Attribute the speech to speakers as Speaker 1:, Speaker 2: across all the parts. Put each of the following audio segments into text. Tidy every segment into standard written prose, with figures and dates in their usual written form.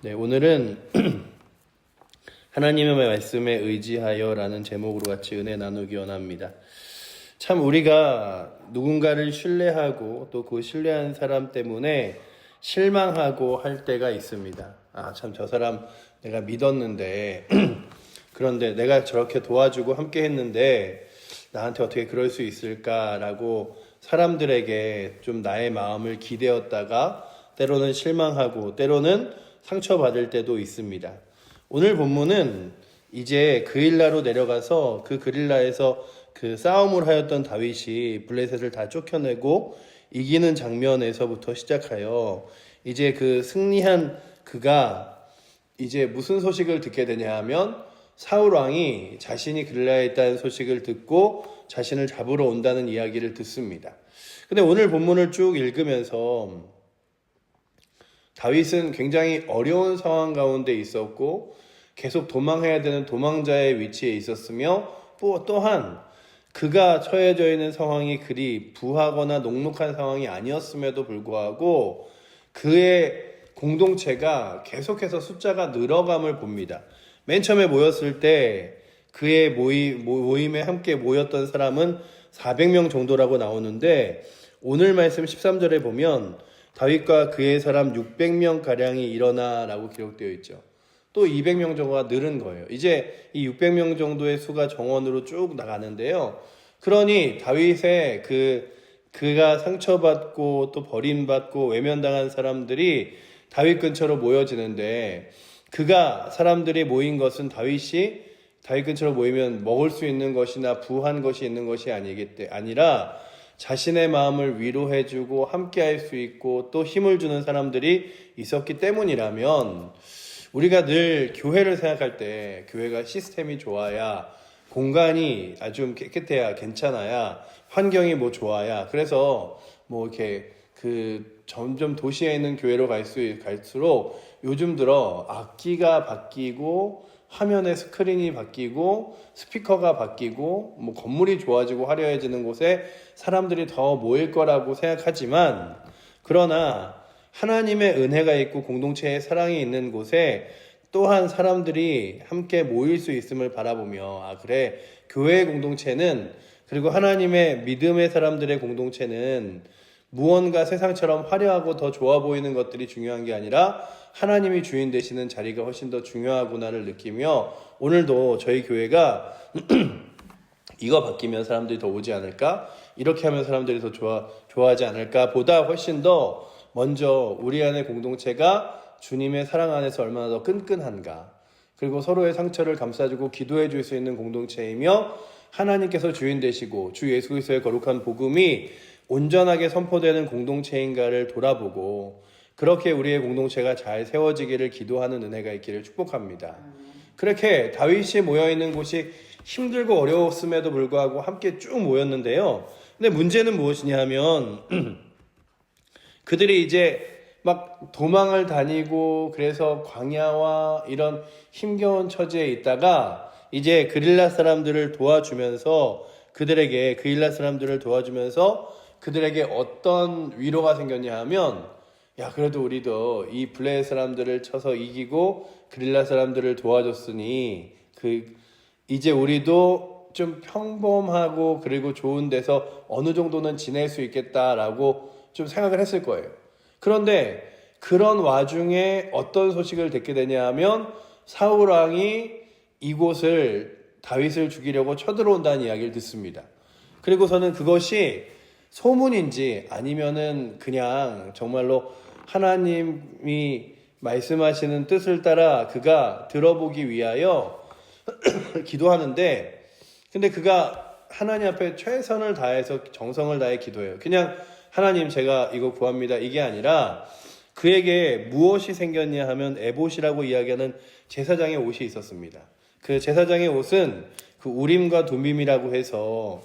Speaker 1: 네, 오늘은 하나님의 말씀에 의지하여라는 제목으로 같이 은혜 나누기 원합니다. 참 우리가 누군가를 신뢰하고 또 그 신뢰한 사람 때문에 실망하고 할 때가 있습니다. 참 저 사람 내가 믿었는데 그런데 내가 저렇게 도와주고 함께 했는데 나한테 어떻게 그럴 수 있을까라고 사람들에게 좀 나의 마음을 기대었다가 때로는 실망하고 때로는 상처받을 때도 있습니다. 오늘 본문은 이제 그일라로 내려가서 그 그릴라에서 그 싸움을 하였던 다윗이 블레셋을 다 쫓겨내고 이기는 장면에서부터 시작하여 이제 그 승리한 그가 이제 무슨 소식을 듣게 되냐 하면 사울 왕이 자신이 그릴라에 있다는 소식을 듣고 자신을 잡으러 온다는 이야기를 듣습니다. 근데 오늘 본문을 쭉 읽으면서 다윗은 굉장히 어려운 상황 가운데 있었고 계속 도망해야 되는 도망자의 위치에 있었으며 또한 그가 처해져 있는 상황이 그리 부하거나 녹록한 상황이 아니었음에도 불구하고 그의 공동체가 계속해서 숫자가 늘어감을 봅니다. 맨 처음에 모였을 때 그의 모임에 함께 모였던 사람은 400명 정도라고 나오는데 오늘 말씀 13절에 보면 다윗과 그의 사람 600명가량이 일어나라고 기록되어 있죠. 또 200명 정도가 늘은 거예요. 이제 이 600명 정도의 수가 정원으로 쭉 나가는데요. 그러니 다윗의 그가 상처받고 또 버림받고 외면당한 사람들이 다윗 근처로 모여지는데 그가 사람들이 모인 것은 다윗이 다윗 근처로 모이면 먹을 수 있는 것이나 부한 것이 있는 것이 아니라 자신의 마음을 위로해주고 함께할 수 있고 또 힘을 주는 사람들이 있었기 때문이라면 우리가 늘 교회를 생각할 때 교회가 시스템이 좋아야 공간이 아주 깨끗해야 괜찮아야 환경이 좋아야 그래서 이렇게 점점 도시에 있는 교회로 갈수록 요즘 들어 악기가 바뀌고 화면에 스크린이 바뀌고 스피커가 바뀌고 건물이 좋아지고 화려해지는 곳에 사람들이 더 모일 거라고 생각하지만 그러나 하나님의 은혜가 있고 공동체의 사랑이 있는 곳에 또한 사람들이 함께 모일 수 있음을 바라보며 그래 교회의 공동체는 그리고 하나님의 믿음의 사람들의 공동체는 무언가 세상처럼 화려하고 더 좋아 보이는 것들이 중요한 게 아니라 하나님이 주인 되시는 자리가 훨씬 더 중요하구나를 느끼며 오늘도 저희 교회가 이거 바뀌면 사람들이 더 오지 않을까? 이렇게 하면 사람들이 더 좋아하지 않을까? 보다 훨씬 더 먼저 우리 안의 공동체가 주님의 사랑 안에서 얼마나 더 끈끈한가? 그리고 서로의 상처를 감싸주고 기도해 줄 수 있는 공동체이며 하나님께서 주인 되시고 주 예수 그리스도의 거룩한 복음이 온전하게 선포되는 공동체인가를 돌아보고 그렇게 우리의 공동체가 잘 세워지기를 기도하는 은혜가 있기를 축복합니다. 그렇게 다윗이 모여있는 곳이 힘들고 어려웠음에도 불구하고 함께 쭉 모였는데요. 근데 문제는 무엇이냐 하면 그들이 이제 막 도망을 다니고 그래서 광야와 이런 힘겨운 처지에 있다가 이제 그릴라 사람들을 도와주면서 그들에게 어떤 위로가 생겼냐 하면 그래도 우리도 이 블레셋 사람들을 쳐서 이기고 그릴라 사람들을 도와줬으니 이제 우리도 좀 평범하고 그리고 좋은 데서 어느 정도는 지낼 수 있겠다라고 좀 생각을 했을 거예요. 그런데 그런 와중에 어떤 소식을 듣게 되냐 하면 사울 왕이 이곳을 다윗을 죽이려고 쳐들어온다는 이야기를 듣습니다. 그리고서는 그것이 소문인지 아니면은 그냥 정말로 하나님이 말씀하시는 뜻을 따라 그가 들어보기 위하여 기도하는데 근데 그가 하나님 앞에 최선을 다해서 정성을 다해 기도해요. 그냥 하나님 제가 이거 구합니다 이게 아니라 그에게 무엇이 생겼냐 하면 에봇이라고 이야기하는 제사장의 옷이 있었습니다. 그 제사장의 옷은 그 우림과 둠밈이라고 해서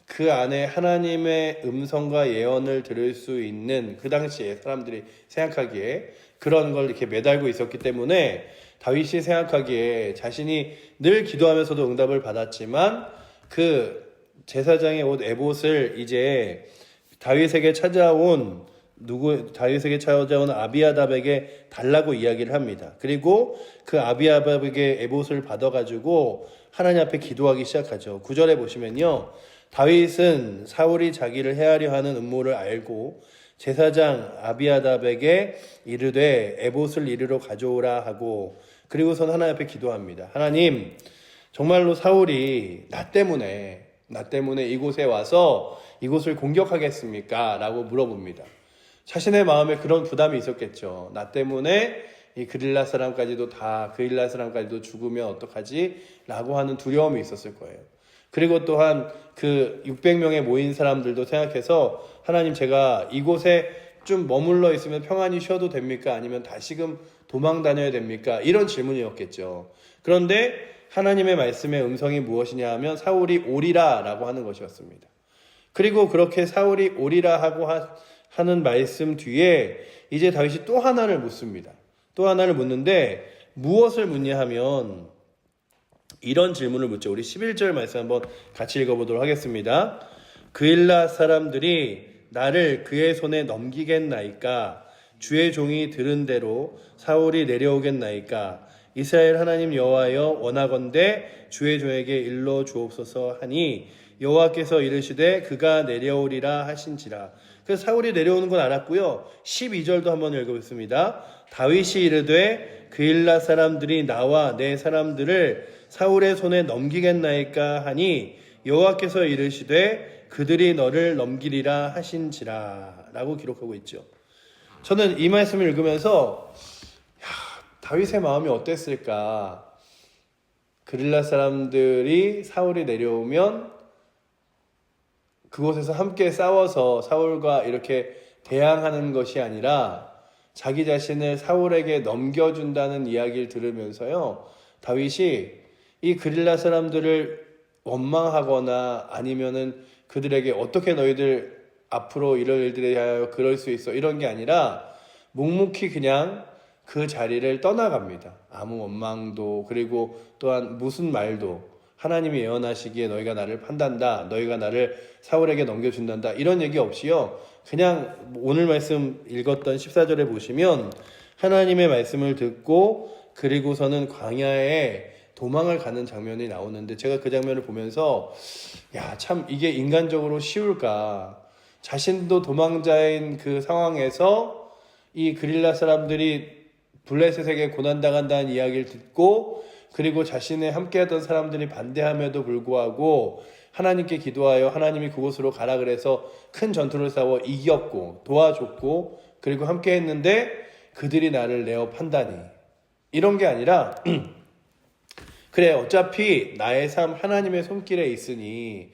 Speaker 1: 그 안에 하나님의 음성과 예언을 들을 수 있는 그 당시에 사람들이 생각하기에 그런 걸 이렇게 매달고 있었기 때문에 다윗이 생각하기에 자신이 늘 기도하면서도 응답을 받았지만 그 제사장의 옷 에봇을 이제 다윗에게 찾아온 다윗에게 찾아온 아비아답에게 달라고 이야기를 합니다. 그리고 그 아비아답에게 에봇을 받아가지고 하나님 앞에 기도하기 시작하죠. 9절에 보시면요, 다윗은 사울이 자기를 해하려 하는 음모를 알고 제사장 아비아답에게 이르되 에봇을 이리로 가져오라 하고, 그리고선 하나님 앞에 기도합니다. 하나님, 정말로 사울이 나 때문에 이곳에 와서 이곳을 공격하겠습니까? 라고 물어봅니다. 자신의 마음에 그런 부담이 있었겠죠. 나 때문에 이 그릴라 사람까지도 죽으면 어떡하지? 라고 하는 두려움이 있었을 거예요. 그리고 또한 그 600명의 모인 사람들도 생각해서, 하나님, 제가 이곳에 좀 머물러 있으면 평안히 쉬어도 됩니까? 아니면 다시금 도망 다녀야 됩니까? 이런 질문이었겠죠. 그런데 하나님의 말씀의 음성이 무엇이냐 하면 사울이 오리라 라고 하는 것이었습니다. 그리고 그렇게 사울이 오리라 하고 하는 말씀 뒤에 이제 다윗이 또 하나를 묻습니다. 또 하나를 묻는데 무엇을 묻냐 하면 이런 질문을 묻죠. 우리 11절 말씀 한번 같이 읽어보도록 하겠습니다. 그일라 사람들이 나를 그의 손에 넘기겠나이까? 주의 종이 들은 대로 사울이 내려오겠나이까? 이스라엘 하나님 여호와여, 원하건대 주의 종에게 일러 주옵소서 하니 여호와께서 이르시되 그가 내려오리라 하신지라. 그래서 사울이 내려오는 건 알았고요. 12절도 한번 읽어보겠습니다. 다윗이 이르되 그일라 사람들이 나와 내 사람들을 사울의 손에 넘기겠나이까 하니 여호와께서 이르시되 그들이 너를 넘기리라 하신지라 라고 기록하고 있죠. 저는 이 말씀을 읽으면서 다윗의 마음이 어땠을까? 그릴라 사람들이 사울이 내려오면 그곳에서 함께 싸워서 사울과 이렇게 대항하는 것이 아니라 자기 자신을 사울에게 넘겨준다는 이야기를 들으면서요, 다윗이 이 그릴라 사람들을 원망하거나 아니면은 그들에게 어떻게 너희들 앞으로 이럴 일들에 하여 그럴 수 있어, 이런 게 아니라 묵묵히 그냥 그 자리를 떠나갑니다. 아무 원망도, 그리고 또한 무슨 말도, 하나님이 예언하시기에 너희가 나를 판단다, 너희가 나를 사울에게 넘겨준단다, 이런 얘기 없이요, 그냥 오늘 말씀 읽었던 14절에 보시면 하나님의 말씀을 듣고 그리고서는 광야에 도망을 가는 장면이 나오는데, 제가 그 장면을 보면서 참 이게 인간적으로 쉬울까? 자신도 도망자인 그 상황에서 이 그릴라 사람들이 블레셋에게 고난당한다는 이야기를 듣고, 그리고 자신의 함께했던 사람들이 반대함에도 불구하고 하나님께 기도하여 하나님이 그곳으로 가라 그래서 큰 전투를 싸워 이겼고 도와줬고 그리고 함께했는데 그들이 나를 내어 판다니, 이런 게 아니라 그래, 어차피 나의 삶 하나님의 손길에 있으니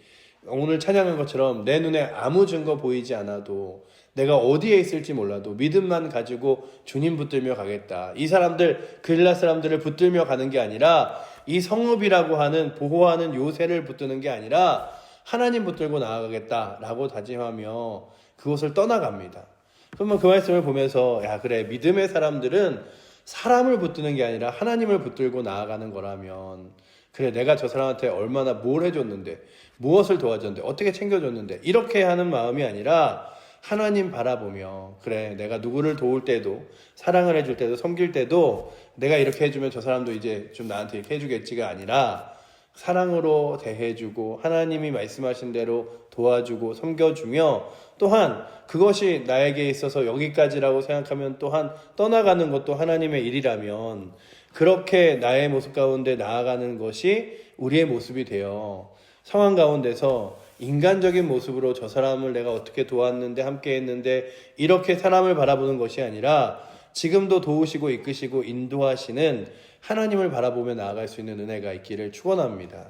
Speaker 1: 오늘 찬양한 것처럼 내 눈에 아무 증거 보이지 않아도, 내가 어디에 있을지 몰라도 믿음만 가지고 주님 붙들며 가겠다. 이 사람들, 그릴라 사람들을 붙들며 가는 게 아니라 이 성읍이라고 하는 보호하는 요새를 붙드는 게 아니라 하나님 붙들고 나아가겠다라고 다짐하며 그곳을 떠나갑니다. 그러면 그 말씀을 보면서 그래, 믿음의 사람들은 사람을 붙드는 게 아니라 하나님을 붙들고 나아가는 거라면, 그래, 내가 저 사람한테 얼마나 뭘 해줬는데, 무엇을 도와줬는데, 어떻게 챙겨줬는데, 이렇게 하는 마음이 아니라 하나님 바라보며, 그래, 내가 누구를 도울 때도, 사랑을 해줄 때도, 섬길 때도 내가 이렇게 해주면 저 사람도 이제 좀 나한테 이렇게 해주겠지가 아니라 사랑으로 대해주고 하나님이 말씀하신 대로 도와주고 섬겨주며, 또한 그것이 나에게 있어서 여기까지라고 생각하면 또한 떠나가는 것도 하나님의 일이라면, 그렇게 나의 모습 가운데 나아가는 것이 우리의 모습이 되어 상황 가운데서 인간적인 모습으로 저 사람을 내가 어떻게 도왔는데 함께 했는데 이렇게 사람을 바라보는 것이 아니라 지금도 도우시고 이끄시고 인도하시는 하나님을 바라보며 나아갈 수 있는 은혜가 있기를 축원합니다.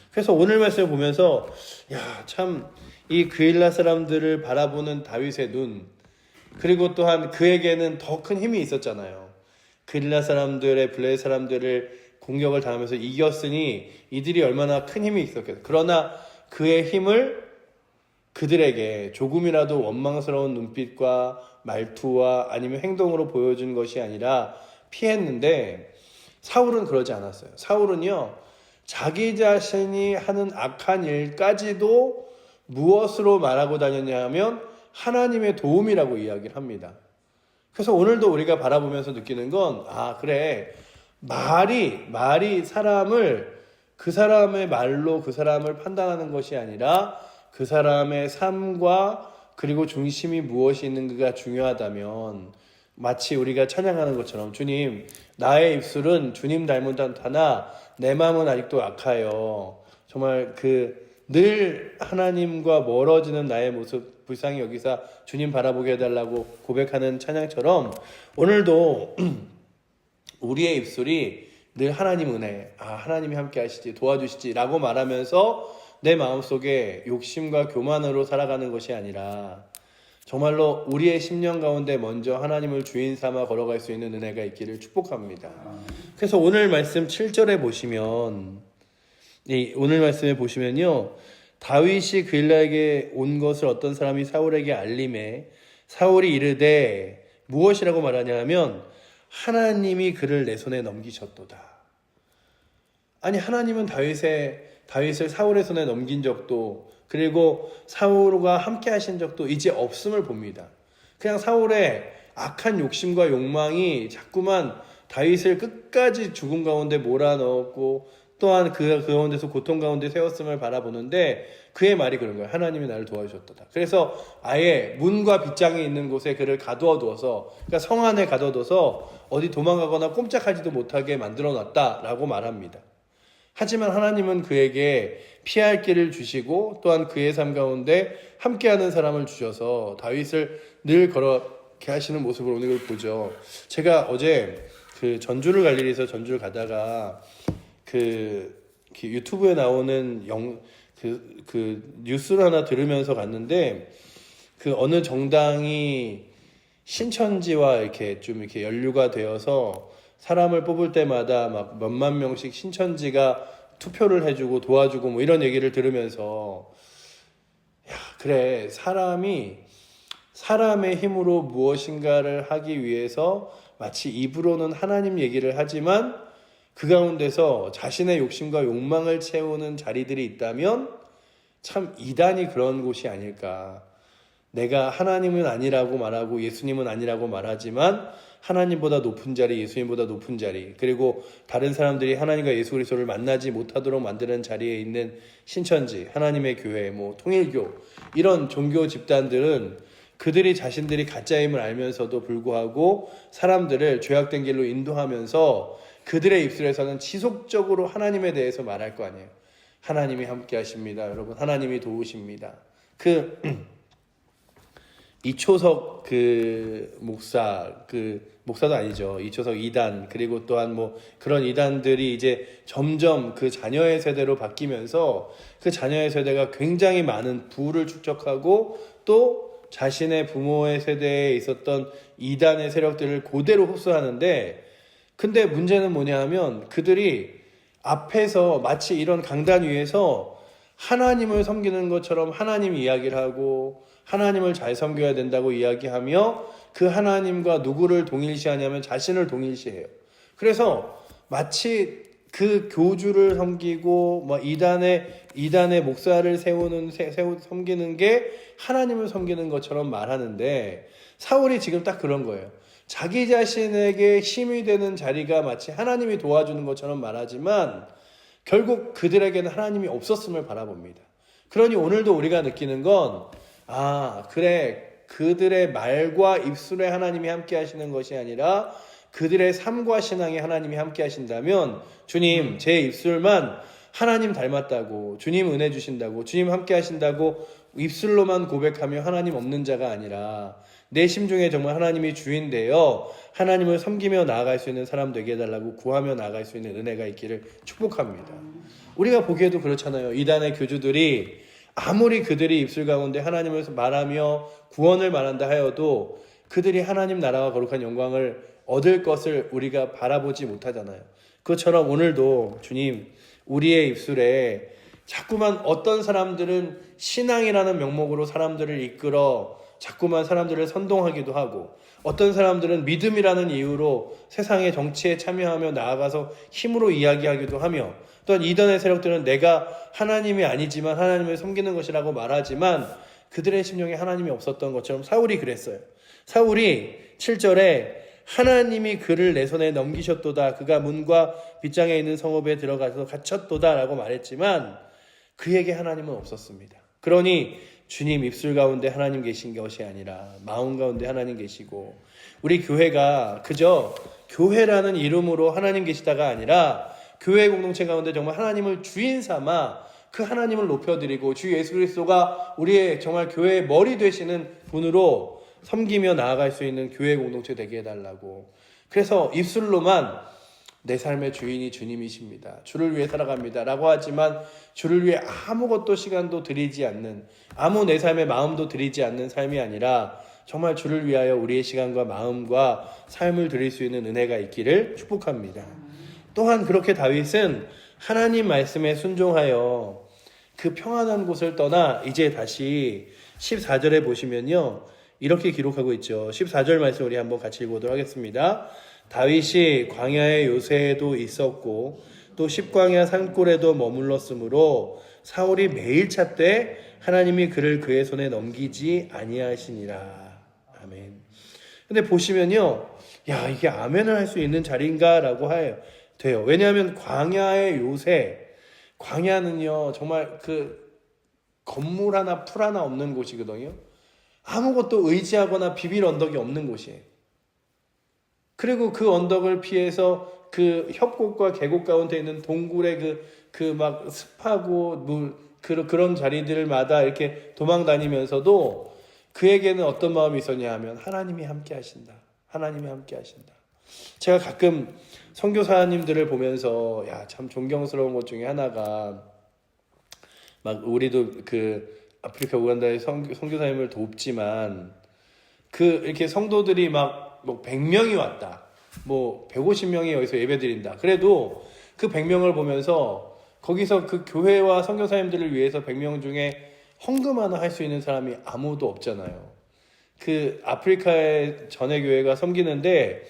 Speaker 1: 그래서 오늘 말씀을 보면서 참 이 그일라 사람들을 바라보는 다윗의 눈, 그리고 또한 그에게는 더 큰 힘이 있었잖아요. 그릴라 사람들의 블레셋 사람들을 공격을 당하면서 이겼으니 이들이 얼마나 큰 힘이 있었겠어요. 그러나 그의 힘을 그들에게 조금이라도 원망스러운 눈빛과 말투와 아니면 행동으로 보여준 것이 아니라 피했는데, 사울은 그러지 않았어요. 사울은요, 자기 자신이 하는 악한 일까지도 무엇으로 말하고 다녔냐 하면 하나님의 도움이라고 이야기를 합니다. 그래서 오늘도 우리가 바라보면서 느끼는 건, 그래. 말이 사람을, 그 사람의 말로 그 사람을 판단하는 것이 아니라 그 사람의 삶과 그리고 중심이 무엇이 있는가가 중요하다면, 마치 우리가 찬양하는 것처럼, 주님, 나의 입술은 주님 닮은 듯하나 내 마음은 아직도 악하여. 정말 늘 하나님과 멀어지는 나의 모습 불쌍히 여기사 주님 바라보게 해달라고 고백하는 찬양처럼, 오늘도 우리의 입술이 늘 하나님 은혜, 하나님이 함께 하시지, 도와주시지 라고 말하면서 내 마음속에 욕심과 교만으로 살아가는 것이 아니라 정말로 우리의 심령 가운데 먼저 하나님을 주인 삼아 걸어갈 수 있는 은혜가 있기를 축복합니다. 그래서 오늘 말씀 7절에 보시면, 오늘 말씀에 보시면요, 다윗이 그일라에게 온 것을 어떤 사람이 사울에게 알림해 사울이 이르되 무엇이라고 말하냐 하면 하나님이 그를 내 손에 넘기셨도다. 아니, 하나님은 다윗을 사울의 손에 넘긴 적도, 그리고 사울과 함께 하신 적도 이제 없음을 봅니다. 그냥 사울의 악한 욕심과 욕망이 자꾸만 다윗을 끝까지 죽음 가운데 몰아넣었고, 또한 그 가운데서 고통 가운데 세웠음을 바라보는데, 그의 말이 그런 거예요. 하나님이 나를 도와주셨도다. 그래서 아예 문과 빗장이 있는 곳에 그를 가두어두어서, 그러니까 성 안에 가둬둬서 어디 도망가거나 꼼짝하지도 못하게 만들어놨다라고 말합니다. 하지만 하나님은 그에게 피할 길을 주시고, 또한 그의 삶 가운데 함께하는 사람을 주셔서 다윗을 늘 걸어게 하시는 모습을 오늘 보죠. 제가 어제 전주를 갈 일이 있어서 전주를 가다가 유튜브에 나오는 뉴스를 하나 들으면서 갔는데, 어느 정당이 신천지와 이렇게 연루가 되어서 사람을 뽑을 때마다 막 몇만 명씩 신천지가 투표를 해주고 도와주고 뭐 이런 얘기를 들으면서, 그래, 사람의 힘으로 무엇인가를 하기 위해서 마치 입으로는 하나님 얘기를 하지만 그 가운데서 자신의 욕심과 욕망을 채우는 자리들이 있다면 참 이단이 그런 곳이 아닐까. 내가 하나님은 아니라고 말하고 예수님은 아니라고 말하지만 하나님보다 높은 자리, 예수님보다 높은 자리, 그리고 다른 사람들이 하나님과 예수 그리스도를 만나지 못하도록 만드는 자리에 있는 신천지, 하나님의 교회, 통일교, 이런 종교 집단들은 그들이 자신들이 가짜임을 알면서도 불구하고 사람들을 죄악된 길로 인도하면서 그들의 입술에서는 지속적으로 하나님에 대해서 말할 거 아니에요. 하나님이 함께 하십니다. 여러분, 하나님이 도우십니다. 이초석 목사도 아니죠. 이초석 이단, 그리고 또한 그런 이단들이 이제 점점 그 자녀의 세대로 바뀌면서 그 자녀의 세대가 굉장히 많은 부를 축적하고 또 자신의 부모의 세대에 있었던 이단의 세력들을 그대로 흡수하는데, 근데 문제는 뭐냐 하면 그들이 앞에서 마치 이런 강단 위에서 하나님을 섬기는 것처럼 하나님 이야기를 하고 하나님을 잘 섬겨야 된다고 이야기하며 그 하나님과 누구를 동일시하냐면 자신을 동일시해요. 그래서 마치 그 교주를 섬기고 이단의 목사를 섬기는 게 하나님을 섬기는 것처럼 말하는데, 사울이 지금 딱 그런 거예요. 자기 자신에게 힘이 되는 자리가 마치 하나님이 도와주는 것처럼 말하지만 결국 그들에게는 하나님이 없었음을 바라봅니다. 그러니 오늘도 우리가 느끼는 건, 그래, 그들의 말과 입술에 하나님이 함께 하시는 것이 아니라 그들의 삶과 신앙에 하나님이 함께 하신다면, 주님, 제 입술만 하나님 닮았다고, 주님 은혜 주신다고, 주님 함께 하신다고 입술로만 고백하며 하나님 없는 자가 아니라 내 심중에 정말 하나님이 주인 되어 하나님을 섬기며 나아갈 수 있는 사람 되게 해달라고 구하며 나아갈 수 있는 은혜가 있기를 축복합니다. 우리가 보기에도 그렇잖아요. 이단의 교주들이 아무리 그들이 입술 가운데 하나님을 말하며 구원을 말한다 하여도 그들이 하나님 나라와 거룩한 영광을 얻을 것을 우리가 바라보지 못하잖아요. 그것처럼 오늘도 주님, 우리의 입술에 자꾸만 어떤 사람들은 신앙이라는 명목으로 사람들을 이끌어 자꾸만 사람들을 선동하기도 하고, 어떤 사람들은 믿음이라는 이유로 세상의 정치에 참여하며 나아가서 힘으로 이야기하기도 하며, 또한 이단의 세력들은 내가 하나님이 아니지만 하나님을 섬기는 것이라고 말하지만 그들의 심령에 하나님이 없었던 것처럼 사울이 그랬어요. 사울이 7절에 하나님이 그를 내 손에 넘기셨도다. 그가 문과 빗장에 있는 성읍에 들어가서 갇혔도다 라고 말했지만 그에게 하나님은 없었습니다. 그러니 주님 입술 가운데 하나님 계신 것이 아니라 마음 가운데 하나님 계시고, 우리 교회가 그저 교회라는 이름으로 하나님 계시다가 아니라 교회 공동체 가운데 정말 하나님을 주인 삼아 그 하나님을 높여드리고 주 예수 그리스도가 우리의 정말 교회의 머리 되시는 분으로 섬기며 나아갈 수 있는 교회 공동체 되게 해달라고. 그래서 입술로만 내 삶의 주인이 주님이십니다, 주를 위해 살아갑니다 라고 하지만 주를 위해 아무것도 시간도 드리지 않는, 아무 내 삶의 마음도 드리지 않는 삶이 아니라 정말 주를 위하여 우리의 시간과 마음과 삶을 드릴 수 있는 은혜가 있기를 축복합니다. 또한 그렇게 다윗은 하나님 말씀에 순종하여 그 평안한 곳을 떠나 이제 다시 14절에 보시면요, 이렇게 기록하고 있죠. 14절 말씀 우리 한번 같이 읽어보도록 하겠습니다. 다윗이 광야의 요새에도 있었고 또 십광야 산골에도 머물렀으므로 사울이 매일 찾되 하나님이 그를 그의 손에 넘기지 아니하시니라. 아멘. 근데 보시면요, 야, 이게 아멘을 할 수 있는 자리인가라고 돼요. 왜냐하면 광야의 요새, 광야는요 정말 그 건물 하나 풀 하나 없는 곳이거든요. 아무것도 의지하거나 비빌 언덕이 없는 곳이에요. 그리고 그 언덕을 피해서 그 협곡과 계곡 가운데 있는 동굴의 그 막 습하고 물, 그런 자리들마다 이렇게 도망 다니면서도 그에게는 어떤 마음이 있었냐 하면 하나님이 함께 하신다. 하나님이 함께 하신다. 제가 가끔 선교사님들을 보면서 야, 참 존경스러운 것 중에 하나가, 막 우리도 그 아프리카 우간다의 선교사님을 돕지만 이렇게 성도들이 막 뭐 100명이 왔다, 뭐 150명이 여기서 예배드린다. 그래도 그 100명을 보면서 거기서 그 교회와 선교사님들을 위해서 100명 중에 헌금 하나 할 수 있는 사람이 아무도 없잖아요. 그 아프리카의 전해 교회가 섬기는데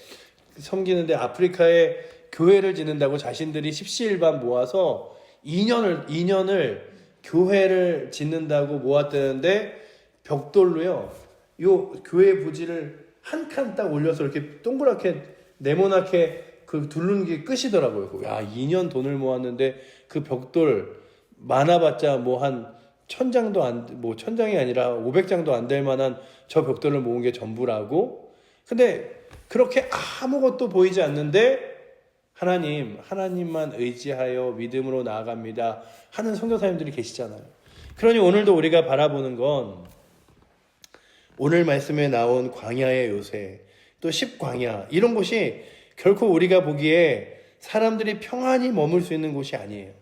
Speaker 1: 아프리카에 교회를 짓는다고 자신들이 십시일반 모아서 2년을 교회를 짓는다고 모았다는데 벽돌로요, 요 교회 부지를 한 칸 딱 올려서 이렇게 동그랗게 네모나게 그 두른 게 끝이더라고요. 야, 2년 돈을 모았는데 그 벽돌 많아봤자 뭐 한 1000장도 뭐 1000장이 아니라 500장도 안 될 만한 저 벽돌을 모은 게 전부라고. 근데 그렇게 아무것도 보이지 않는데 하나님만 의지하여 믿음으로 나아갑니다 하는 선교사님들이 계시잖아요. 그러니 오늘도 우리가 바라보는 건 오늘 말씀에 나온 광야의 요새, 또 십광야, 이런 곳이 결코 우리가 보기에 사람들이 평안히 머물 수 있는 곳이 아니에요.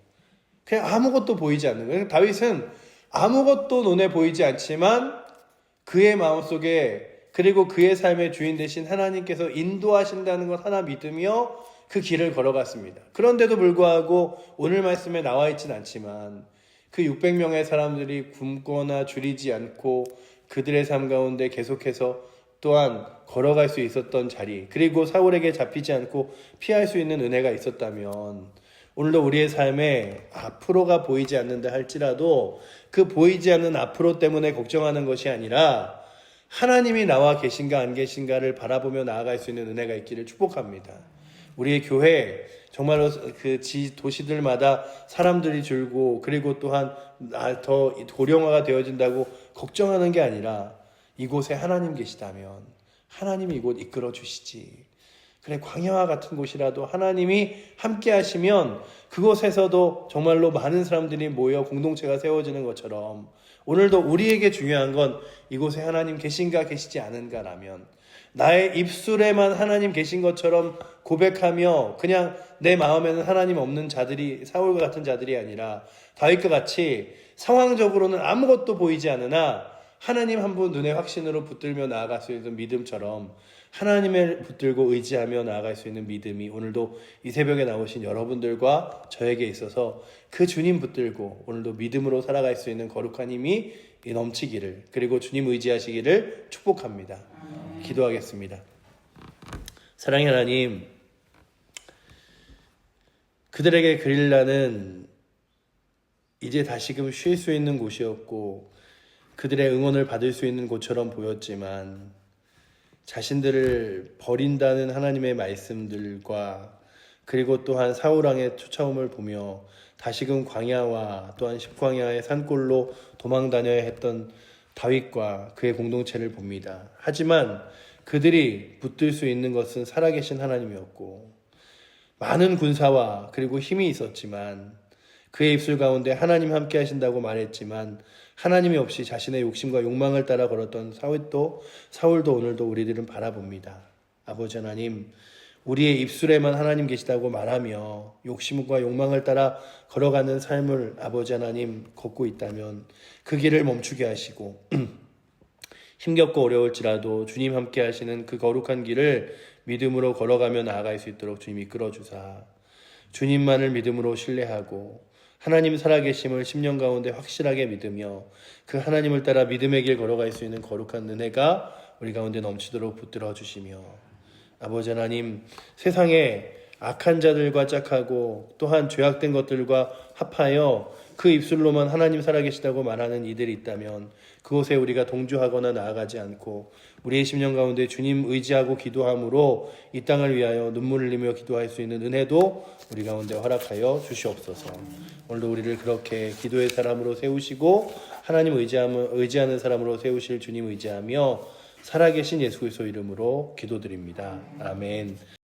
Speaker 1: 그냥 아무것도 보이지 않는 거예요. 다윗은 아무것도 눈에 보이지 않지만 그의 마음속에, 그리고 그의 삶의 주인 되신 하나님께서 인도하신다는 것 하나 믿으며 그 길을 걸어갔습니다. 그런데도 불구하고 오늘 말씀에 나와 있진 않지만 그 600명의 사람들이 굶거나 줄이지 않고 그들의 삶 가운데 계속해서 또한 걸어갈 수 있었던 자리, 그리고 사울에게 잡히지 않고 피할 수 있는 은혜가 있었다면 오늘도 우리의 삶에 앞으로가 보이지 않는다 할지라도 그 보이지 않는 앞으로 때문에 걱정하는 것이 아니라 하나님이 나와 계신가 안 계신가를 바라보며 나아갈 수 있는 은혜가 있기를 축복합니다. 우리의 교회 정말로 그 도시들마다 사람들이 줄고 그리고 또한 더 고령화가 되어진다고 걱정하는 게 아니라 이곳에 하나님 계시다면 하나님이 이곳 이끌어 주시지. 그래, 광야와 같은 곳이라도 하나님이 함께 하시면 그곳에서도 정말로 많은 사람들이 모여 공동체가 세워지는 것처럼 오늘도 우리에게 중요한 건 이곳에 하나님 계신가 계시지 않은가라면 나의 입술에만 하나님 계신 것처럼 고백하며 그냥 내 마음에는 하나님 없는 자들이, 사울과 같은 자들이 아니라 다윗과 같이 상황적으로는 아무것도 보이지 않으나 하나님 한 분 눈에 확신으로 붙들며 나아갈 수 있는 믿음처럼 하나님을 붙들고 의지하며 나아갈 수 있는 믿음이 오늘도 이 새벽에 나오신 여러분들과 저에게 있어서 그 주님 붙들고 오늘도 믿음으로 살아갈 수 있는 거룩한 힘이 넘치기를, 그리고 주님 의지하시기를 축복합니다. 기도하겠습니다. 사랑의 하나님, 그들에게 그릴라는 이제 다시금 쉴 수 있는 곳이었고 그들의 응원을 받을 수 있는 곳처럼 보였지만 자신들을 버린다는 하나님의 말씀들과 그리고 또한 사울왕의 쫓아옴을 보며 다시금 광야와 또한 십광야의 산골로 도망 다녀야 했던 다윗과 그의 공동체를 봅니다. 하지만 그들이 붙들 수 있는 것은 살아계신 하나님이었고 많은 군사와 그리고 힘이 있었지만 그의 입술 가운데 하나님 함께 하신다고 말했지만 하나님이 없이 자신의 욕심과 욕망을 따라 걸었던 사울도 오늘도 우리들은 바라봅니다. 아버지 하나님, 우리의 입술에만 하나님 계시다고 말하며 욕심과 욕망을 따라 걸어가는 삶을 아버지 하나님 걷고 있다면 그 길을 멈추게 하시고 힘겹고 어려울지라도 주님 함께 하시는 그 거룩한 길을 믿음으로 걸어가며 나아갈 수 있도록 주님 이끌어 주사 주님만을 믿음으로 신뢰하고 하나님 살아계심을 10년 가운데 확실하게 믿으며 그 하나님을 따라 믿음의 길 걸어갈 수 있는 거룩한 은혜가 우리 가운데 넘치도록 붙들어 주시며 아버지 하나님, 세상에 악한 자들과 짝하고 또한 죄악된 것들과 합하여 그 입술로만 하나님 살아계시다고 말하는 이들이 있다면 그곳에 우리가 동조하거나 나아가지 않고 우리의 심령 가운데 주님 의지하고 기도함으로 이 땅을 위하여 눈물 흘리며 기도할 수 있는 은혜도 우리 가운데 허락하여 주시옵소서. 오늘도 우리를 그렇게 기도의 사람으로 세우시고 하나님 의지하는 사람으로 세우실 주님 의지하며 살아계신 예수 그리스도 이름으로 기도드립니다. 아멘.